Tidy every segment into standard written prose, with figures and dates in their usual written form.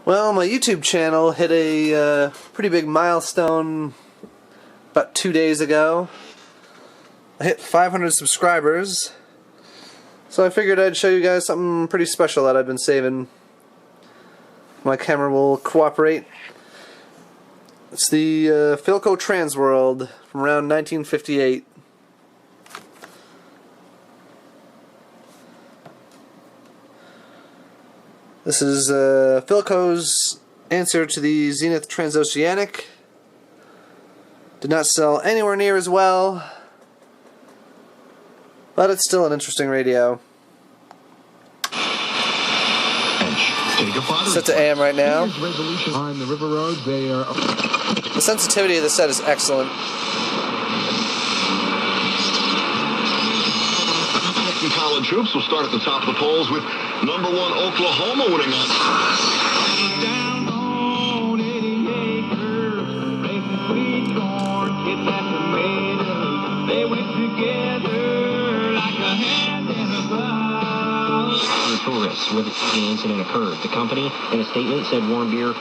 Well, my YouTube channel hit a pretty big milestone about 2 days ago. I hit 500 subscribers, so I figured I'd show you guys something pretty special that I've been saving. My camera will cooperate. It's the Philco Trans World from around 1958. This is Philco's answer to the Zenith Transoceanic. Did not sell anywhere near as well, but it's still an interesting radio. Set to AM right now. On the River Road, they are... The sensitivity of the set is excellent. College hoops will start at the top of the polls with #1 Oklahoma winning on. Down on 80 acres, raising sweet corn, kids and tomatoes. They went together like a hand in a glove. Tourists where the incident occurred. The company, in a statement, said warm beer.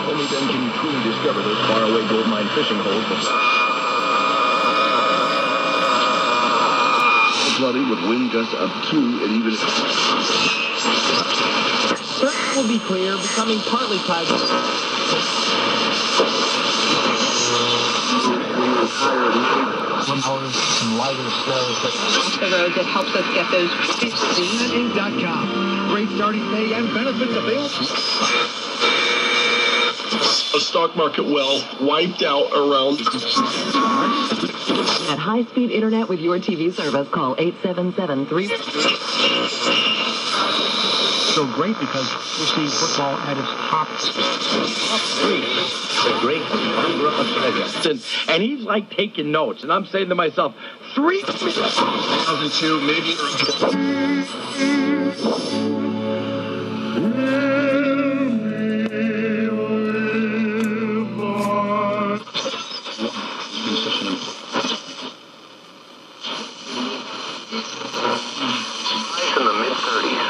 Only then can you truly discover those faraway gold mine fishing holes. Flooding with wind gusts up to and even. Surface will be clear, becoming partly cloudy. Some lighter snow. The road that helps us get those. CNN.com. Great starting pay and benefits available. A stock market well wiped out around. At high-speed internet with your TV service, call 877-3. So great because we see football at its top. The great and he's like taking notes, and I'm saying to myself, 2002, maybe. in the mid-30s.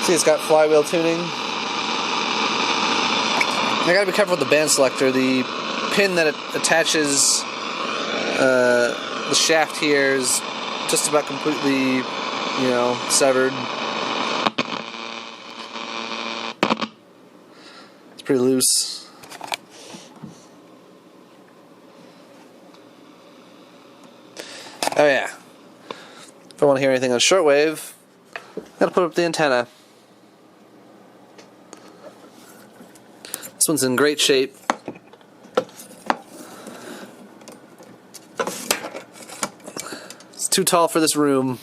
See, it's got flywheel tuning. I gotta be careful with the band selector. The pin that it attaches the shaft here is just about completely, severed. It's pretty loose. Oh yeah. If I want to hear anything on shortwave, gotta put up the antenna. This one's in great shape. It's too tall for this room.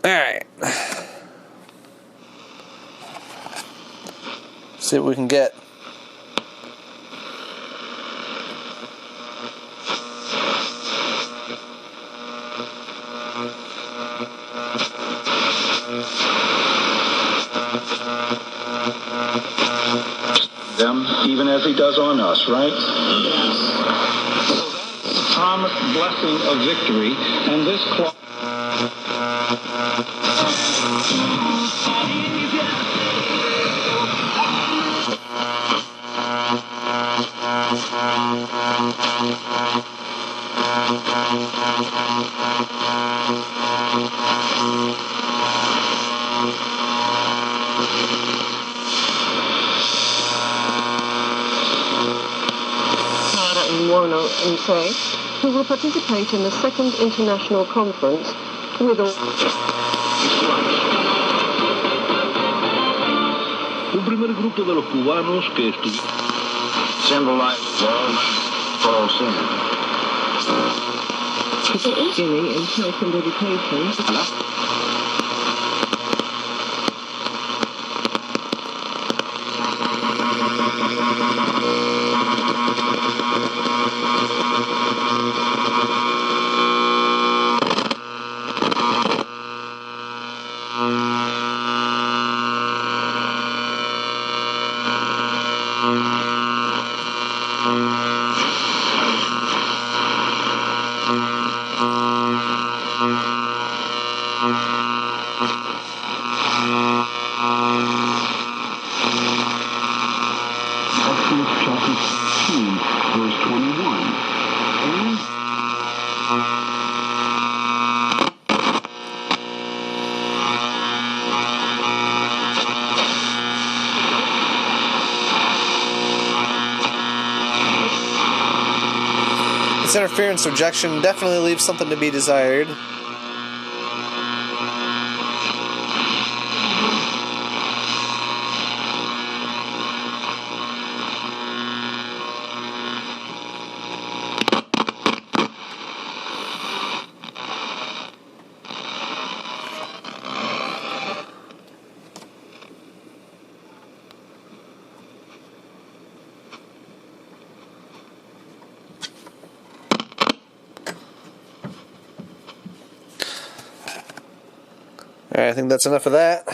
Alright. See what we can get. Them, even as he does on us, right? Promised blessing of victory, and this clock. who will participate in the second international conference with all... Un primer grupo de los cubanos que estuvieron... Symbolize love for all sinners. Guinea in health and education. Exodus chapter 2, verse 21. And This interference rejection definitely leaves something to be desired. Alright, I think that's enough of that.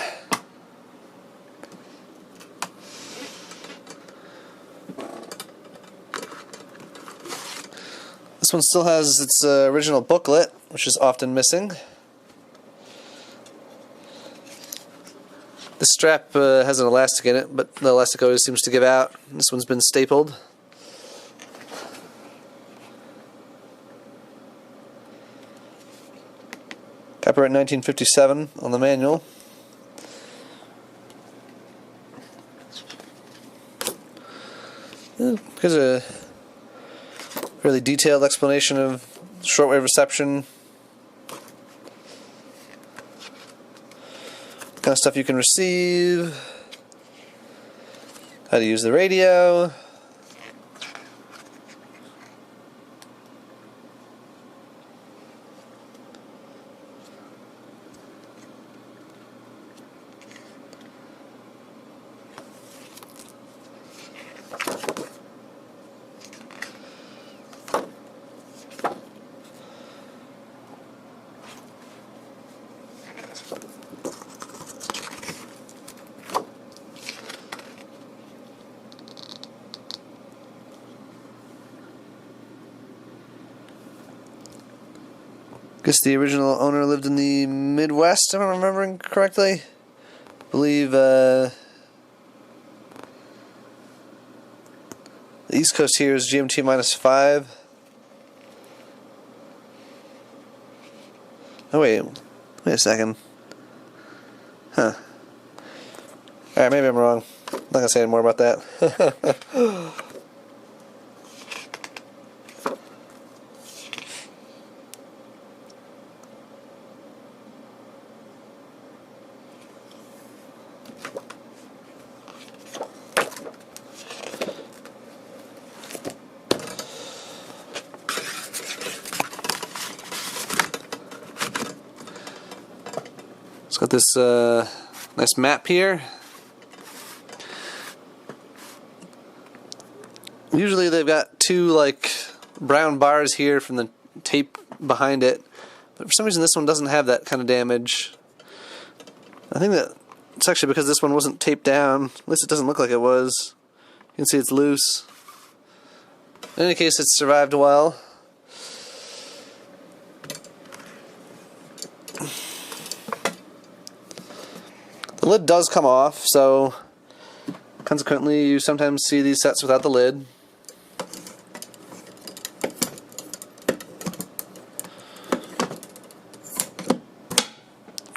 This one still has its original booklet, which is often missing. This strap has an elastic in it, but the elastic always seems to give out. This one's been stapled. Copyright 1957 on the manual. Here's a really detailed explanation of shortwave reception. What kind of stuff you can receive. How to use the radio. I guess the original owner lived in the Midwest, if I'm remembering correctly. I believe the East Coast here is GMT -5. Oh wait a second. Huh. Alright, maybe I'm wrong. I'm not gonna say any more about that. It's got this nice map here. Usually they've got two like brown bars here from the tape behind it, but for some reason this one doesn't have that kind of damage. I think that it's actually because this one wasn't taped down. At least it doesn't look like it was. You can see it's loose. In any case, it's survived well. The lid does come off, so consequently you sometimes see these sets without the lid.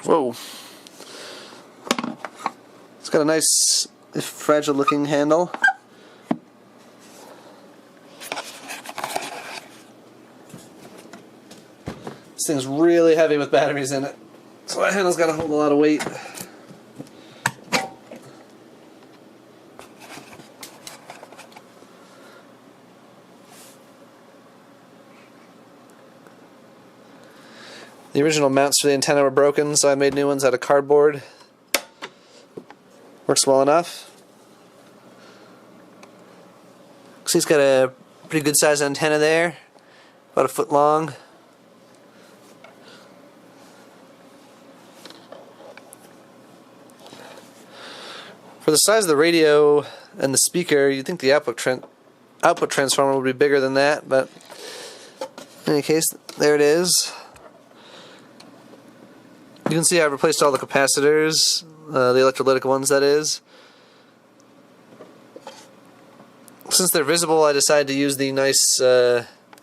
Whoa. It's got a nice, fragile looking handle. This thing's really heavy with batteries in it, so that handle's got to hold a lot of weight. The original mounts for the antenna were broken, so I made new ones out of cardboard. Works well enough. So he's got a pretty good sized antenna there, about 1 foot long. For the size of the radio and the speaker, you'd think the output transformer would be bigger than that, but In any case, there it is. You can see I've replaced all the capacitors, the electrolytic ones that is. Since they're visible, I decided to use the nice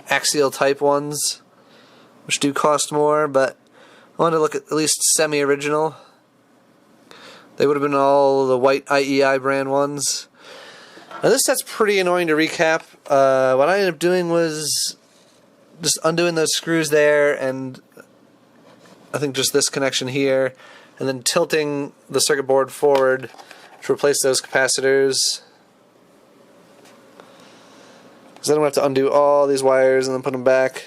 axial type ones, which do cost more, but I wanted to look at least semi-original. They would have been all the white IEI brand ones. Now this set's pretty annoying to recap. What I ended up doing was just undoing those screws there, and I think just this connection here, and then tilting the circuit board forward to replace those capacitors. Because then I'm going to have to undo all these wires and then put them back.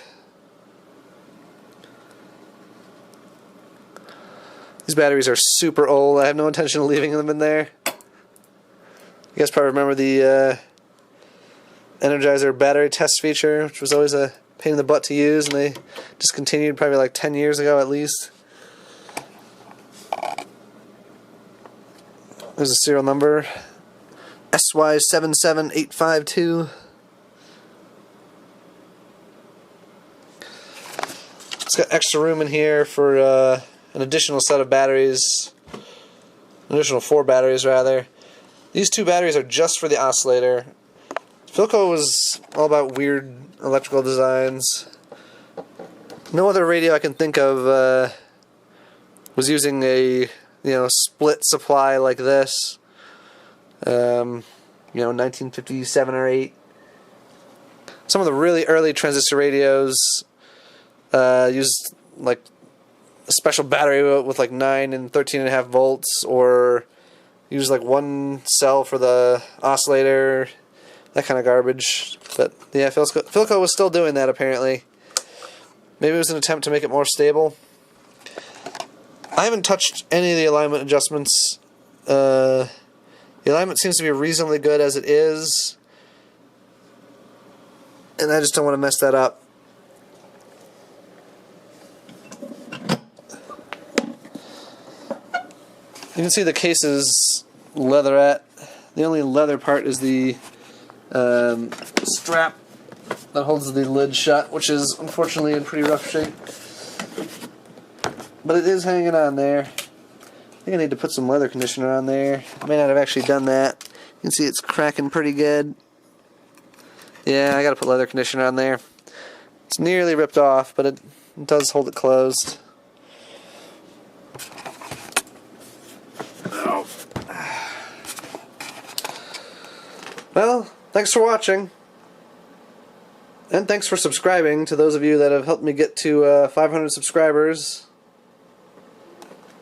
These batteries are super old. I have no intention of leaving them in there. You guys probably remember the Energizer battery test feature, which was always a pain in the butt to use, and they discontinued probably like 10 years ago at least. There's a serial number, SY77852. It's got extra room in here for an additional set of batteries, an additional 4 batteries rather. These 2 batteries are just for the oscillator. Philco was all about weird electrical designs. No other radio I can think of was using a split supply like this. 1957 or 8. Some of the really early transistor radios used like a special battery with like 9 and 13.5 volts, or use like one cell for the oscillator, that kind of garbage. But yeah, Philco was still doing that apparently. Maybe it was an attempt to make it more stable. I haven't touched any of the alignment adjustments. The alignment seems to be reasonably good as it is, and I just don't want to mess that up. You can see the case is leatherette. The only leather part is the strap that holds the lid shut, which is unfortunately in pretty rough shape. But it is hanging on there. I think I need to put some leather conditioner on there. I may not have actually done that. You can see it's cracking pretty good. Yeah, I gotta put leather conditioner on there. It's nearly ripped off, but it does hold it closed. Well, thanks for watching, and thanks for subscribing to those of you that have helped me get to 500 subscribers.